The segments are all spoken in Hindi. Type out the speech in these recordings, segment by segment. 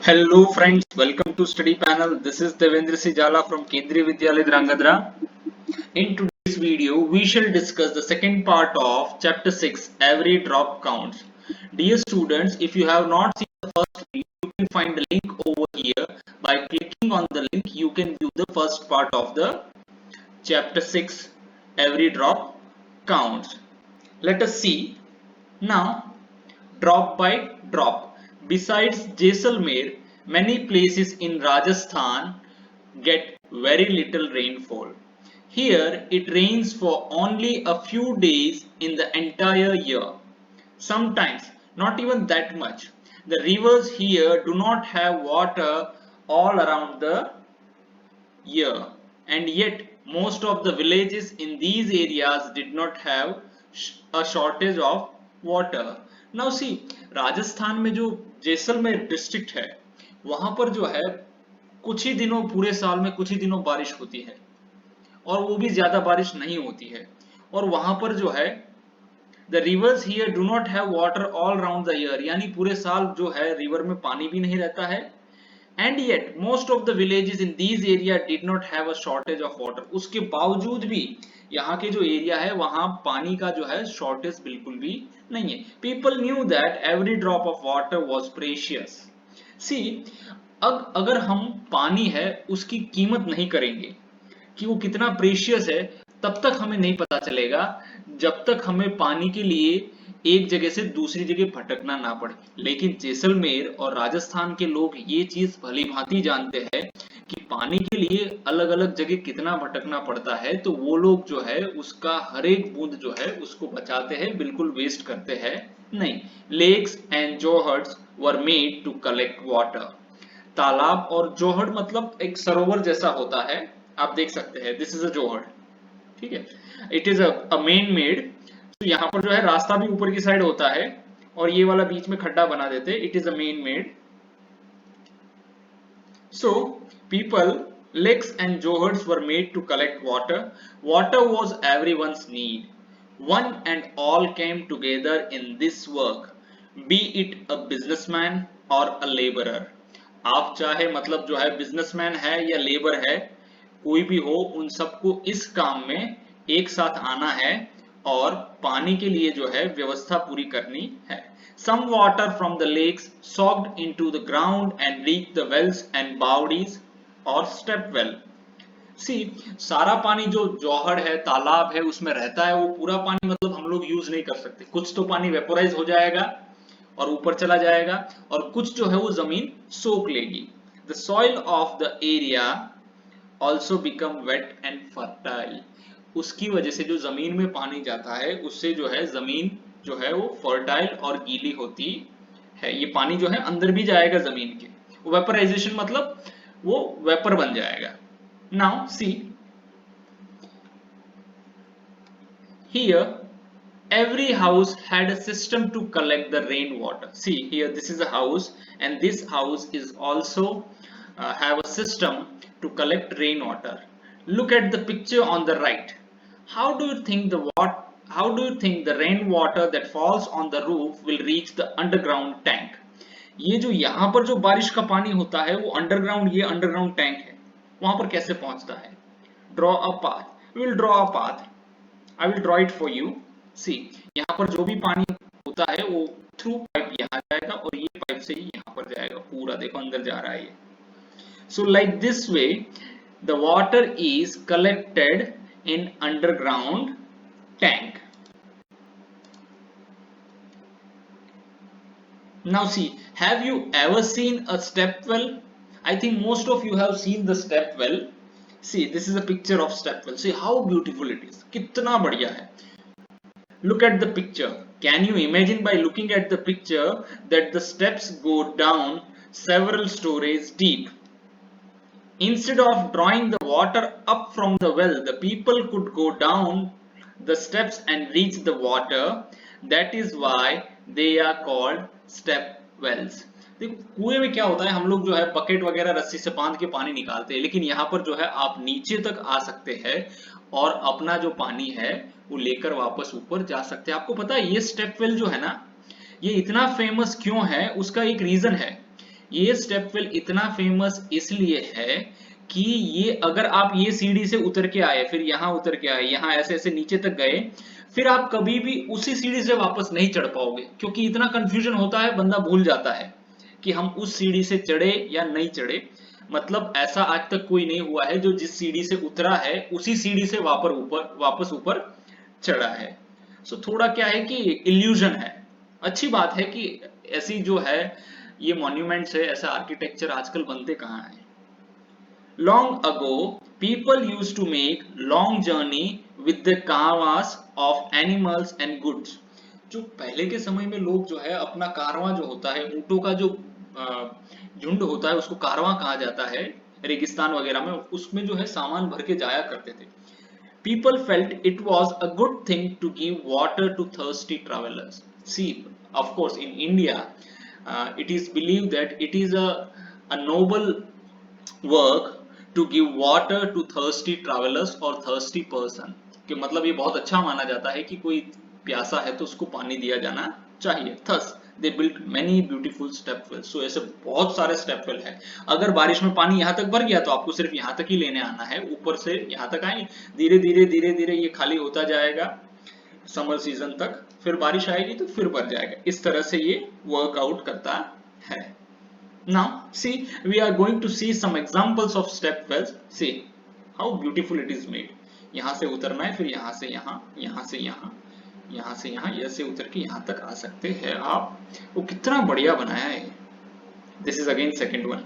Hello friends, welcome to study panel. This is Devendra Sijala from Kendriya Vidyalaya Drangadra. In today's video, we shall discuss the second part of chapter 6, Every Drop Counts. Dear students, if you have not seen the first video, you can find the link over here. By clicking on the link, you can view the first part of the chapter 6, Every Drop Counts. Let us see now. Drop by drop. Besides Jaisalmer, many places in Rajasthan get very little rainfall. Here it rains for only a few days in the entire year. Sometimes not even that much. The rivers here do not have water all around the year, and yet most of the villages in these areas did not have a shortage of water. Now see, Rajasthan में जो जैसलमेर डिस्ट्रिक्ट है वहां पर जो है कुछ ही दिनों पूरे साल में कुछ ही दिनों बारिश होती है और वो भी ज्यादा बारिश नहीं होती है और वहां पर जो है the reverse here do not have water all round the year, यानी पूरे साल जो है रिवर में पानी भी नहीं रहता है and yet most of the villages in these area did not have a shortage of water. उसके बावजूद भी यहाँ के जो एरिया है वहां पानी का जो है शॉर्टेज बिल्कुल भी नहीं है। People knew that every drop of water was precious. See, अगर हम पानी है उसकी कीमत नहीं करेंगे कि वो कितना प्रेशियस है, तब तक हमें नहीं पता चलेगा जब तक हमें पानी के लिए एक जगह से दूसरी जगह भटकना ना पड़े। लेकिन जैसलमेर और राजस्थान के लोग ये चीज भली भांति जानते हैं कि पानी के लिए अलग अलग जगह कितना भटकना पड़ता है, तो वो लोग जो है उसका हर एक बूंद जो है उसको बचाते हैं, बिल्कुल वेस्ट करते हैं नहीं। Lakes and johads were made to collect water. तालाब और जोहड़ मतलब एक सरोवर जैसा होता है, आप देख सकते हैं, दिस इज अ जोहड़। ठीक है, it is a main made. तो यहाँ पर जो है रास्ता भी ऊपर की साइड होता है और ये वाला बीच में खड्डा बना देते, it is a main made. So people lakes and johars were made to collect water. Water was everyone's need. One and all came together in this work, be it a businessman or a laborer. आप चाहे मतलब जो है बिजनेसमैन है या लेबर है, कोई भी हो, उन सबको इस काम में एक साथ आना है और पानी के लिए जो है व्यवस्था पूरी करनी है। Some water from the lakes soaked into the ground and reached the wells and bawdies or step well. सी, सारा पानी जो जौहड़ है तालाब है उसमें रहता है, वो पूरा पानी मतलब हम लोग यूज नहीं कर सकते। कुछ तो पानी वेपोराइज हो जाएगा और ऊपर चला जाएगा और कुछ जो है वो जमीन सोख लेगी। The soil of the area also become wait and fertile. उसकी वजह से जो जमीन में पानी जाता है उससे जो है जमीन जो है वो फर्टाइल और गीली होती है। ये पानी जो है अंदर भी जाएगा जमीन के, वेपराइजेशन मतलब वो वेपर बन जाएगा। Now see here, every house had a system to collect the rainwater. See here, this is a house and this house is also have a system to collect rainwater. Look at the picture on the right. How do you think how do you think the rainwater that falls on the roof will reach the underground tank? ये जो यहाँ पर जो बारिश का पानी होता है वो अंडरग्राउंड, ये अंडरग्राउंड टैंक है, वहां पर कैसे पहुंचता है? Draw a path. We will draw a path, I will draw it for you. See, यहाँ पर जो भी पानी होता है वो थ्रू पाइप यहाँ जाएगा और ये पाइप से ही यहाँ पर जाएगा, पूरा देखो अंदर जा रहा है ये। So like this way the water is collected in underground tank. Now see, have you ever seen a step well? I think most of you have seen the step well. See, this is a picture of step well. See how beautiful it is. कितना बढ़िया है। Look at the picture. Can you imagine by looking at the picture that the steps go down several stories deep? Instead of drawing the water up from the well, the people could go down the steps and reach the water. That is why they are called step wells. देखो कुएं में क्या होता है, हम लोग जो है बकेट वगैरह रस्सी से बांध के पानी निकालते हैं, लेकिन यहाँ पर जो है आप नीचे तक आ सकते हैं और अपना जो पानी है वो लेकर वापस ऊपर जा सकते हैं। आपको पता है ये स्टेप वेल जो है ना, ये इतना फेमस क्यों है? उसका एक रीजन है। ये स्टेप वेल इतना फेमस इसलिए है कि ये अगर आप ये सीढ़ी से उतर के आए, फिर यहाँ उतर के आए, यहाँ ऐसे ऐसे नीचे तक गए, फिर आप कभी भी उसी सीढ़ी से वापस नहीं चढ़ पाओगे, क्योंकि इतना कंफ्यूजन होता है, बंदा भूल जाता है कि हम उस सीढ़ी से चढ़े या नहीं चढ़े। मतलब ऐसा आज तक कोई नहीं हुआ है जो जिस सीढ़ी से उतरा है उसी सीढ़ी से वापस ऊपर चढ़ा है। सो थोड़ा क्या है कि इल्यूजन है। अच्छी बात है कि ऐसी जो है ये मॉन्यूमेंट्स है, ऐसा आर्किटेक्चर आजकल बनते कहाँ है। Long ago, people used to make long journey with the caravans of animals and goods. जो पहले के समय में लोग जो है अपना कारवां जो होता है, ऊंटों का जो झुंड होता है उसको कारवां कहा जाता है, रेगिस्तान वगैरह में उसमें जो है सामान भर के जाया करते थे। People felt it was a good thing to give water to thirsty travelers. See, of course, in India, it is believed that it is a noble work to give water to thirsty travelers or thirsty person, कि मतलब ये बहुत अच्छा माना जाता है कि कोई प्यासा है तो उसको पानी दिया जाना चाहिए। Thus they built many beautiful step wells. So ऐसे बहुत सारे step well है। अगर बारिश में पानी यहाँ तक भर गया तो आपको सिर्फ यहाँ तक ही लेने आना है, ऊपर से यहाँ तक आएंगे, धीरे धीरे ये खाली होता जाएगा समर सीजन तक, फिर बारिश आएगी तो फिर भर जाएगा। इस तरह से ये वर्कआउट करता है। Now see, we are going to see some examples of step wells. See how beautiful it is made. यहाँ से उतरना है, फिर यहाँ से यहाँ, यहाँ से यहाँ, यहाँ से यहाँ, ऐसे उतर के यहाँ तक आ सकते हैं आप। वो कितना बढ़िया बनाया है। This is again second one.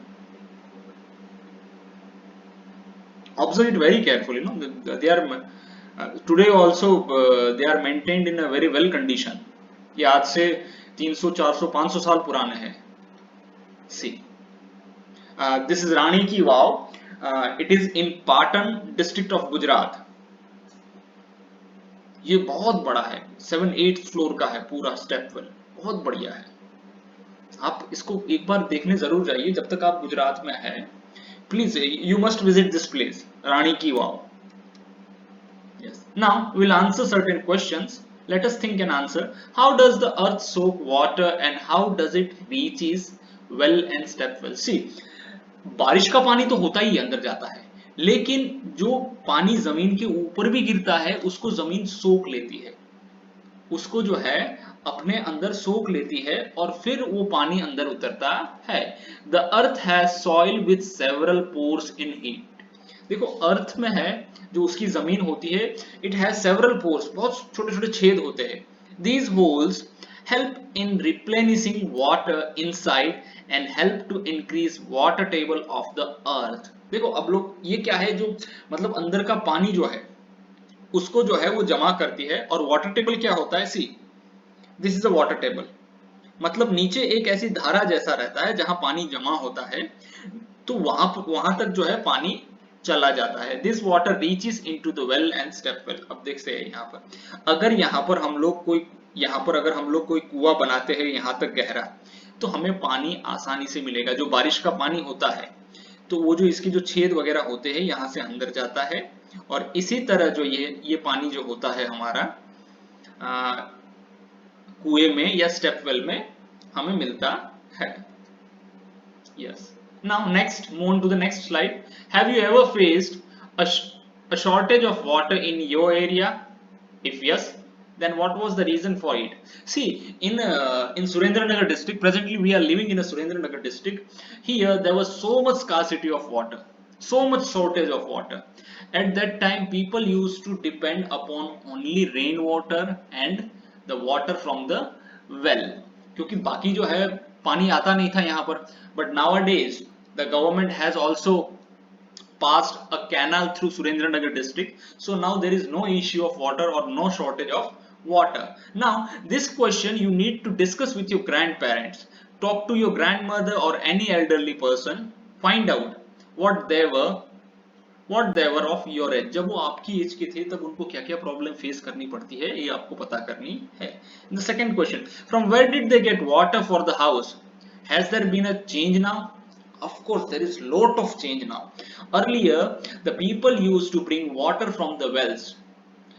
Observe it very carefully. No, they are today also they are maintained in a very well condition. ये आज से 300, 400, 500 साल पुराने हैं। See, this is Rani Ki Vav. It is in Patan district of Gujarat. ये बहुत बड़ा है, 7-8 फ्लोर का है पूरा स्टेप वेल, बहुत बढ़िया है। आप इसको एक बार देखने जरूर जाइए जब तक आप गुजरात में हैं। Please you must visit this place, Rani ki Vav. Yes. Now we'll answer certain questions. Let us think and answer. How does the earth soak water and how does it reaches well and step well? See, बारिश का पानी तो होता ही अंदर जाता है, लेकिन जो पानी जमीन के ऊपर भी गिरता है उसको जमीन सोख लेती है, उसको जो है अपने अंदर सोख लेती है और फिर वो पानी अंदर उतरता है। The earth has soil with several pores in heat. देखो अर्थ में है जो उसकी जमीन होती है, इट हैज सेवरल पोर्स, बहुत छोटे छोटे छेद होते हैं। These holes help in replenishing water inside and help to increase water table of the earth. देखो अब लोग ये क्या है, जो मतलब अंदर का पानी जो है उसको जो है वो जमा करती है, और वाटर टेबल क्या होता है, see this is a water table, मतलब नीचे एक ऐसी धारा जैसा रहता है जहां पानी जमा होता है, तो वहां तक जो है पानी चला जाता है। This water reaches into the well and step well. अब देख से यहाँ पर अगर हम लोग कोई कुआं बनाते हैं यहाँ तक गहरा, तो हमें पानी आसानी से मिलेगा। जो बारिश का पानी होता है तो वो जो इसके जो छेद वगैरह होते हैं यहाँ से अंदर जाता है, और इसी तरह जो ये पानी जो होता है हमारा कुएं में या स्टेप वेल में हमें मिलता है। Yes. Now next, move on to the next slide. Have you ever faced a shortage of water in your area? If yes, then what was the reason for it? See, in Surendranagar district, presently we are living in a Surendranagar district. Here there was so much scarcity of water, so much shortage of water. At that time, people used to depend upon only rainwater and the water from the well, क्योंकि बाकी जो है पानी आता नहीं था यहाँ पर। But nowadays the government has also passed a canal through Surendranagar district, so now there is no issue of water or no shortage of water. Now this question you need to discuss with your grandparents, talk to your grandmother or any elderly person, find out what they were of your age. जब वो आपकी एज के थे तब उनको क्या क्या प्रॉब्लम फेस करनी पड़ती है, ये आपको पता करनी है। The second question, from where did they get water for the house? Has there been a change now? Of course, there is lot of change now. Earlier, the people used to bring water from the wells.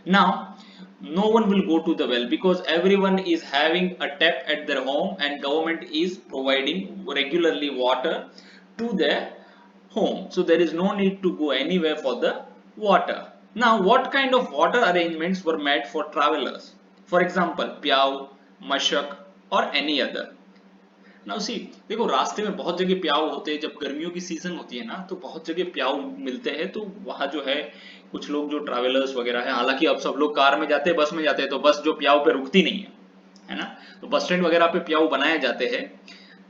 Now, no one will go to the well because everyone is having a tap at their home and government is providing regularly water to their home. So there is no need to go anywhere for the water. Now, what kind of water arrangements were made for travelers? For example, प्याऊ, मशक or any other. Now see देखो रास्ते में बहुत जगह प्याऊ होते हैं, जब गर्मियों की सीजन होती है ना तो बहुत जगह प्याऊ मिलते हैं, तो वहां जो है कुछ लोग जो ट्रैवलर्स वगैरह है, हालांकि अब सब लोग कार में जाते हैं, बस में जाते हैं, तो बस जो प्याऊ पे रुकती नहीं है ना, तो बस स्टैंड वगैरह पे प्याऊ बनाए जाते हैं,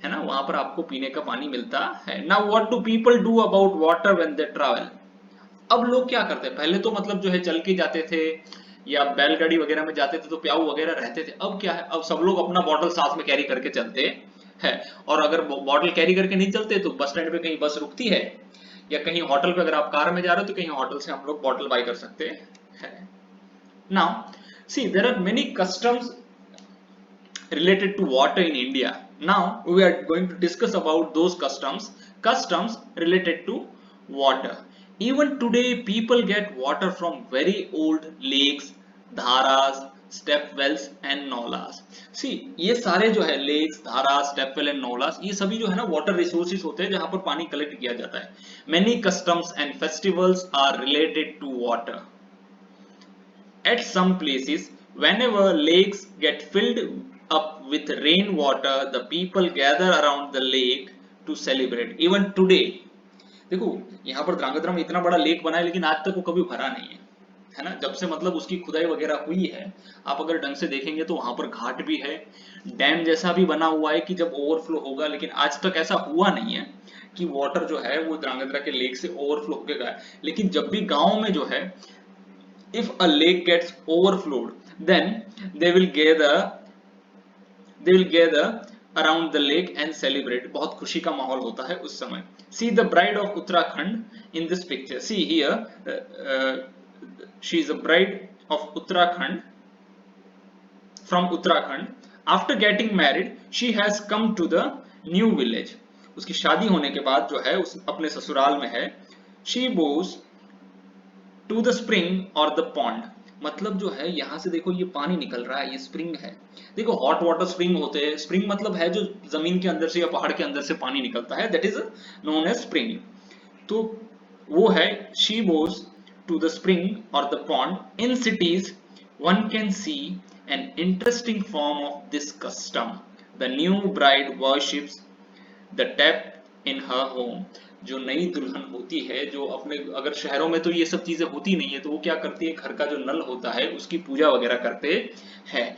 है ना, वहां पर आपको पीने का पानी मिलता है। Now what do people do about water when they travel? अब लोग क्या करते हैं, पहले तो मतलब जो है चल के जाते थे या बैलगाड़ी वगैरह में जाते थे तो प्याऊ वगैरह रहते थे। अब क्या है, अब सब लोग अपना बॉटल साथ में कैरी करके चलते है, और अगर बॉटल कैरी करके नहीं चलते तो बस स्टैंड पे कहीं बस रुकती है या कहीं होटल पे, अगर आप कार में जा रहे हो तो कहीं होटल से हम लोग बॉटल बाय कर सकते हैं। Now see there are many customs related to water in India. Now we are going to discuss about those customs related to water. Even today people get water from very old lakes, dharas, step wells and nolas. See, ये सारे जो है lakes, धारास, step well and nolas, ये सभी जो है ना water resources होते हैं जहां पर पानी collect किया जाता है. Many customs and festivals are related to water. At some places, whenever lakes get filled up with rainwater, the people gather around the lake to celebrate. Even today, देखो यहाँ पर ध्रांगध्रा में इतना बड़ा लेक बना है लेकिन आज तक वो कभी भरा नहीं है ना, जब से मतलब उसकी खुदाई वगैरह हुई है। आप अगर ढंग से देखेंगे तो वहां पर घाट भी है, डैम जैसा भी बना हुआ है कि जब ओवरफ्लो होगा, लेकिन आज तक ऐसा हुआ नहीं है कि वाटर जो है वो ध्रांगध्रा के लेक से ओवरफ्लो होकर गया। लेकिन जब भी गांव में जो है if a lake gets overflowed, then they will gather around the lake and celebrate. बहुत खुशी का माहौल होता है उस समय। See the bride of Uttarakhand in this picture. See here, she is a bride of Uttarakhand, from Uttarakhand. After getting married, she has come to the new village. उसकी शादी होने के बाद जो है उस अपने ससुराल में है। She goes to the spring और द पॉन्ड, मतलब जो है यहाँ से देखो ये पानी निकल रहा है, ये स्प्रिंग है। देखो हॉट वाटर स्प्रिंग होते हैं, स्प्रिंग मतलब है जो जमीन के अंदर से या पहाड़ के अंदर से पानी निकलता है, that is known as spring. तो वो है she goes to the spring और the pond. In cities one can see an interesting form of this custom. The new bride worships the tap in her home. जो नई दुल्हन होती है, जो अपने, अगर शहरों में तो ये सब चीजें होती नहीं है, तो वो क्या करती है, घर का जो नल होता है उसकी पूजा वगैरह करते हैं।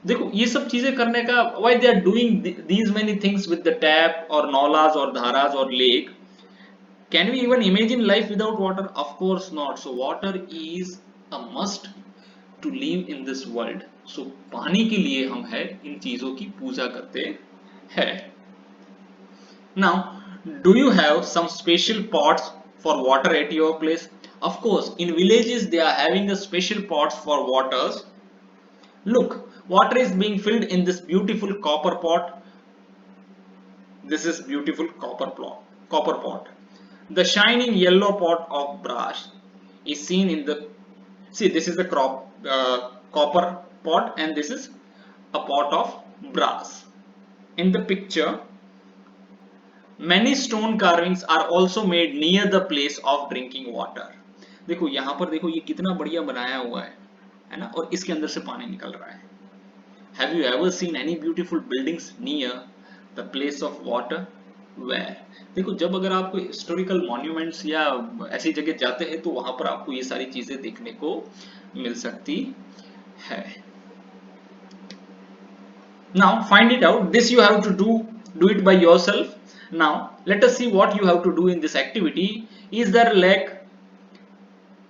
देखो ये सब चीजें करने का, why they are doing these many things with the tap और नॉलाज और धाराज और lake. Can we even imagine life without water? Of course not. So water is a must to live in this world. So पानी के लिए हम है इन चीजों की पूजा करते हैं। Now, do you have some special pots for water at your place? Of course, in villages they are having a special pots for waters. Look, water is being filled in this beautiful copper pot. This is beautiful copper pot. The shining yellow pot of brass is seen in the, see, this is the copper pot and this is a pot of brass. In the picture, many stone carvings are also made near the place of drinking water. देखो यहाँ पर देखो ये कितना बढ़िया बनाया हुआ है ना, और इसके अंदर से पानी निकल रहा है। Have you ever seen any beautiful buildings near the place of water? Where? देखो जब अगर आप कोई हिस्टोरिकल मॉन्यूमेंट्स या ऐसी जगह जाते हैं तो वहां पर आपको ये सारी चीजें देखने को मिल सकती है। Now find it out. This you have to do it by yourself. Now let us see what you have to do in this activity. Is there a lake,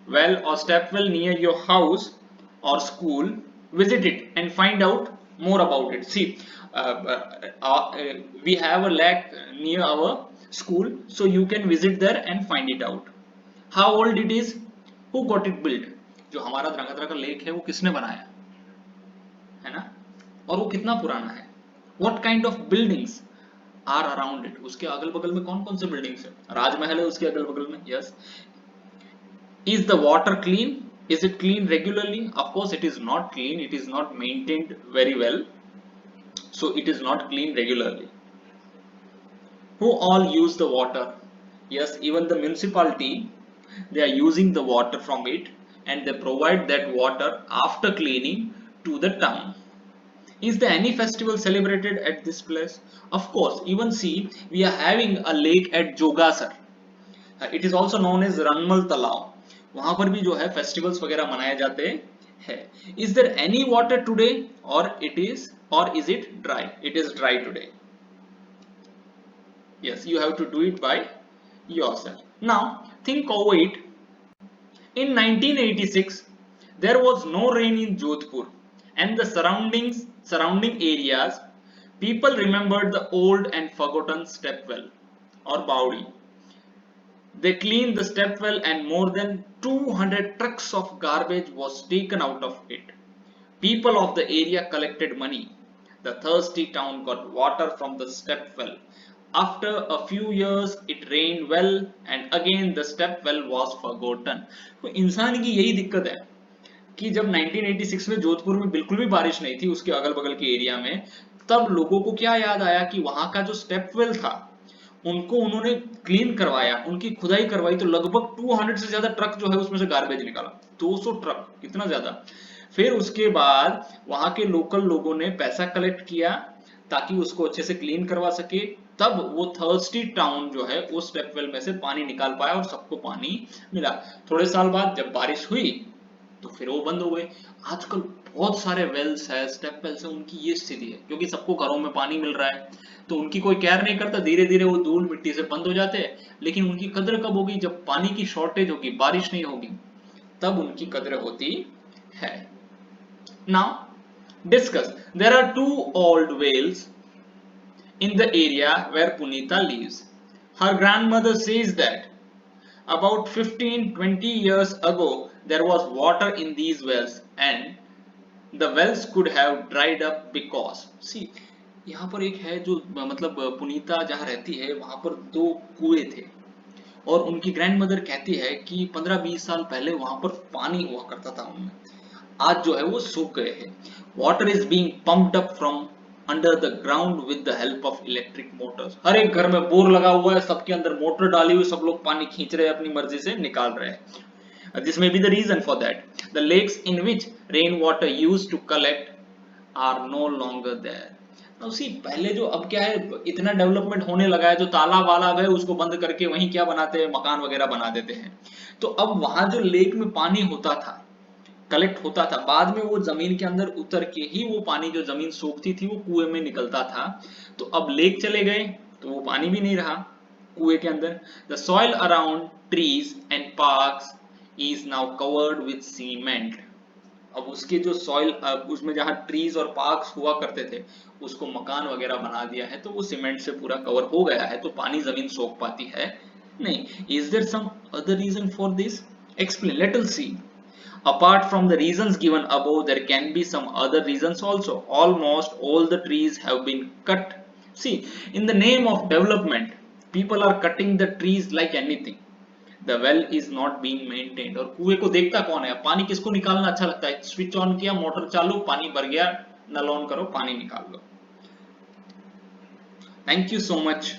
well or step well near your house or school? Visit it and find out more about it. See, we have a lake near our school, so you can visit there and find it out. How old it is? Who got it built? जो हमारा ध्रांगध्रा का लेक है वो किसने बनाया है ना, और वो कितना पुराना है? What kind of buildings are around it? उसके अगल बगल में कौन कौन से बिल्डिंग्स है? राजमहल है उसके अगल बगल में, yes. Is the water clean? Is it clean regularly? Of course it is not clean, it is not maintained very well, so it is not clean regularly. Who all use the water? Yes, even the municipality, they are using the water from it, and they provide that water after cleaning to the town. Is there any festival celebrated at this place? Of course, even see, we are having a lake at Jogasar. It is also known as Ranmal Talao. वहां पर भी जो है फेस्टिवल्स वगैरह मनाए जाते हैं. Is there any water today, or is it dry? It is dry today. Yes, you have to do it by yourself. Now think of it. In 1986, there was no rain in Jodhpur and the surrounding areas. People remembered the old and forgotten stepwell or Baudi. They cleaned the stepwell and more than 200 trucks of garbage was taken out of it. People of the area collected money. The thirsty town got water from the stepwell. After a few years, it rained well and again the stepwell was forgotten. तो इंसान की यही दिक्कत है कि जब 1986 में जोधपुर में बिल्कुल भी बारिश नहीं थी उसके अगल बगल के एरिया में, तब लोगों को क्या याद आया कि वहां का जो स्टेपवेल था उनको उन्होंने क्लीन करवाया, उनकी खुदाई करवाई, तो लगभग 200 से ज्यादा ट्रक जो है उसमें से गार्बेज निकाला, 200 ट्रक, इतना ज्यादा। फिर उसके बाद वहां के लोकल लोगों ने पैसा कलेक्ट किया ताकि उसको अच्छे से क्लीन करवा सके, तब वो थर्स्टी टाउन जो है उस स्टेपवेल में से पानी निकाल पाया और सबको पानी मिला। थोड़े साल बाद जब बारिश हुई तो फिर वो बंद हो गए। आजकल बहुत सारे वेल्स है, स्टेप वेल्स है, उनकी ये स्थिति है क्योंकि सबको घरों में पानी मिल रहा है तो उनकी कोई केयर नहीं करता, धीरे धीरे वो धूल मिट्टी से बंद हो जाते हैं। लेकिन उनकी कदर कब होगी? जब पानी की शॉर्टेज होगी, बारिश नहीं होगी, तब उनकी कदर होती है। Now discuss, there are 2 old wells in the area where Punita lives. Her grandmother says that about 15-20 years ago there was water in these wells and the wells could have dried up because, see, यहाँ पर एक है जो मतलब पुनीता जहाँ रहती है वहां पर 2 कुएं थे और उनकी ग्रैंडमदर कहती है कि 15-20 साल पहले वहां पर पानी हुआ करता था उनमें, आज जो है वो सूख गए हैं। Water is being pumped up from under the ground with the help of electric motors. हर एक घर में बोर लगा हुआ है, सबके अंदर मोटर डाली हुई, सब लोग पानी खींच रहे हैं, अपनी मर्जी से निकाल रहे हैं। This may be the reason for that the lakes in which rain water used to collect are no longer there. Now see, पहले जो, अब क्या है, इतना डेवलपमेंट होने लगा है, जो तालाब वालाब है उसको बंद करके वहीं क्या बनाते हैं, मकान वगैरह बना देते हैं। तो अब वहां जो लेक में पानी होता था, कलेक्ट होता था, बाद में वो जमीन के अंदर उतर के ही वो पानी जो जमीन सोखती थी वो कुएं में निकलता था। तो अब लेक चले गए तो वो पानी भी नहीं रहा कुएं के अंदर। The soil around trees and parks is now covered with cement. अब उसके जो सॉइल, उसमें जहां ट्रीज और पार्क्स हुआ करते थे उसको मकान वगैरह बना दिया है, तो वो सीमेंट से पूरा कवर हो गया है, तो पानी जमीन सोख पाती है नहीं। Is there some other reason for this? Explain, let us see. Apart from the reasons given above, there can be some other reasons also. Almost all the trees have been cut. See, in the name of development, people are cutting the trees like anything. The well is not being maintained. और कुएं को देखता कौन है? पानी किसको निकालना अच्छा लगता है? स्विच ऑन किया, मोटर चालू, पानी भर गया, नल ऑन करो, पानी निकाल लो। Thank you so much.